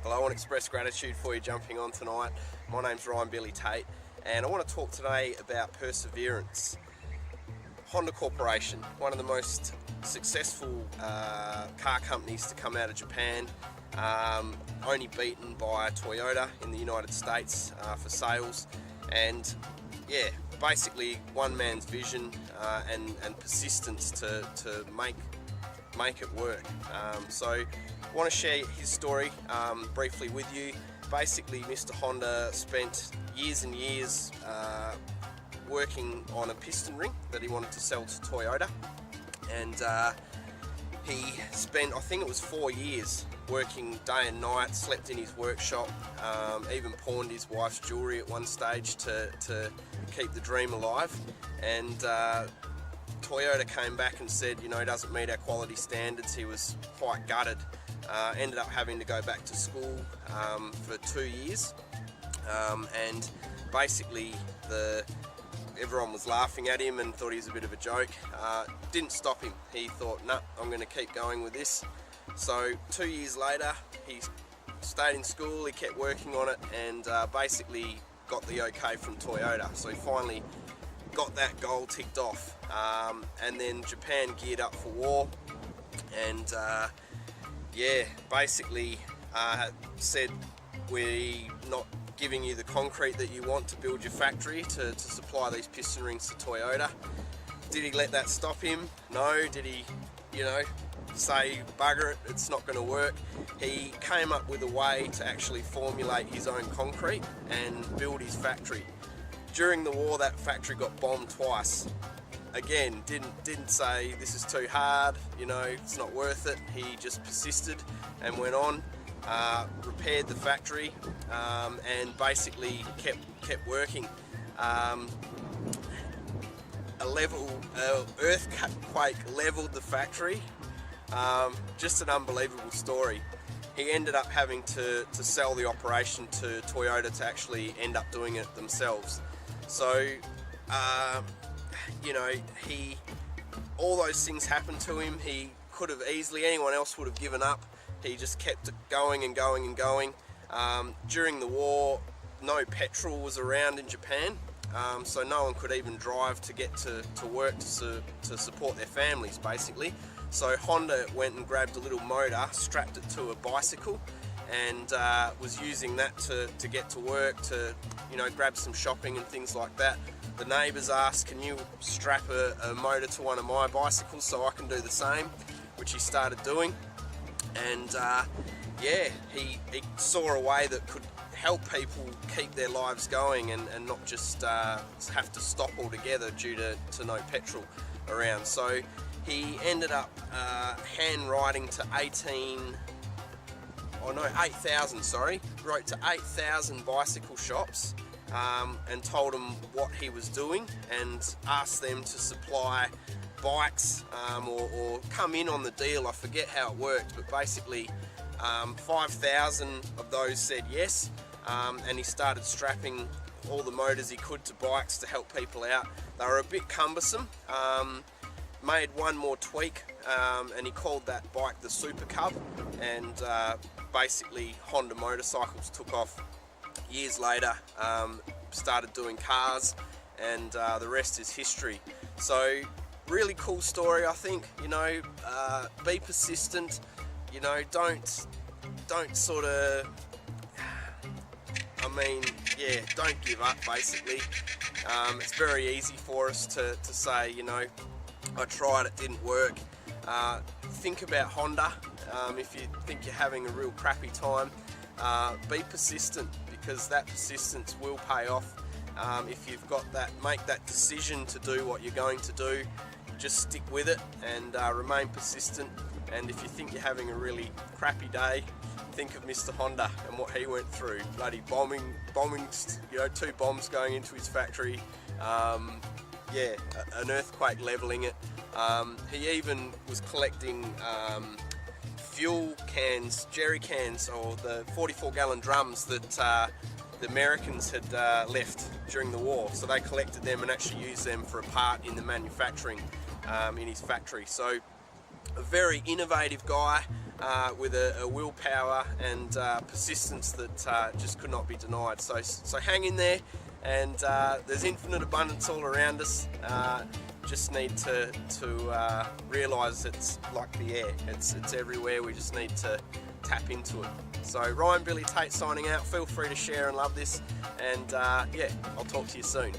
Well, I want to express gratitude for you jumping on tonight. My name's Ryan Billy Tate, and I want to talk today about perseverance. Honda Corporation, one of the most successful car companies to come out of Japan, only beaten by Toyota in the United States for sales, and yeah, basically one man's vision and persistence to make it work. So I want to share his story briefly with you. Basically, Mr. Honda spent years and years working on a piston ring that he wanted to sell to Toyota, and he spent, I think it was 4 years, working day and night, slept in his workshop, even pawned his wife's jewellery at one stage to keep the dream alive. And Toyota came back and said, you know, he doesn't meet our quality standards. He was quite gutted. Ended up having to go back to school for 2 years, and basically everyone was laughing at him and thought he was a bit of a joke. Didn't stop him. He thought, nah, I'm going to keep going with this. So 2 years later, he stayed in school, he kept working on it, and basically got the okay from Toyota. So he finally got that goal ticked off, and then Japan geared up for war, and yeah, basically said, we're not giving you the concrete that you want to build your factory to supply these piston rings to Toyota. Did he let that stop him? No. Did he, you know, say, bugger it, it's not going to work? He came up with a way to actually formulate his own concrete and build his factory. During the war, that factory got bombed twice. Again, didn't say this is too hard, you know, it's not worth it. He just persisted and went on, repaired the factory, and basically kept working. Earthquake leveled the factory. Just an unbelievable story. He ended up having to sell the operation to Toyota to actually end up doing it themselves. So you know, all those things happened to him. He could have easily, anyone else would have given up. He just kept it going and going and going. During the war, no petrol was around in Japan, so no one could even drive to get to work to support their families, basically. So Honda went and grabbed a little motor, strapped it to a bicycle, and was using that to get to work, to, you know, grab some shopping and things like that. The neighbours asked, can you strap a motor to one of my bicycles so I can do the same, which he started doing. And yeah, he saw a way that could help people keep their lives going and not just have to stop altogether due to no petrol around. So he ended up handwriting to 8,000, wrote to 8,000 bicycle shops, and told them what he was doing and asked them to supply bikes or come in on the deal. I forget how it worked, but basically 5,000 of those said yes, and he started strapping all the motors he could to bikes to help people out. They were a bit cumbersome. Made one more tweak, and he called that bike the Super Cub, and basically Honda motorcycles took off years later, started doing cars, and the rest is history. So really cool story, I think. You know, be persistent, you know, don't sort of, I mean, yeah, don't give up, basically. It's very easy for us to say, you know, I tried, it didn't work. Think about Honda. If you think you're having a real crappy time, be persistent, because that persistence will pay off. If you've got that, make that decision to do what you're going to do, just stick with it and remain persistent. And if you think you're having a really crappy day, think of Mr. Honda and what he went through. Bloody bombing, you know, 2 bombs going into his factory. Yeah, an earthquake leveling it. He even was collecting fuel cans, jerry cans, or the 44-gallon drums that the Americans had left during the war. So they collected them and actually used them for a part in the manufacturing in his factory. So a very innovative guy, with a willpower and persistence that just could not be denied. So hang in there, and there's infinite abundance all around us. Just need to realise it's like the air. It's everywhere. We just need to tap into it. So Ryan Billy Tate signing out. Feel free to share and love this, and yeah, I'll talk to you soon.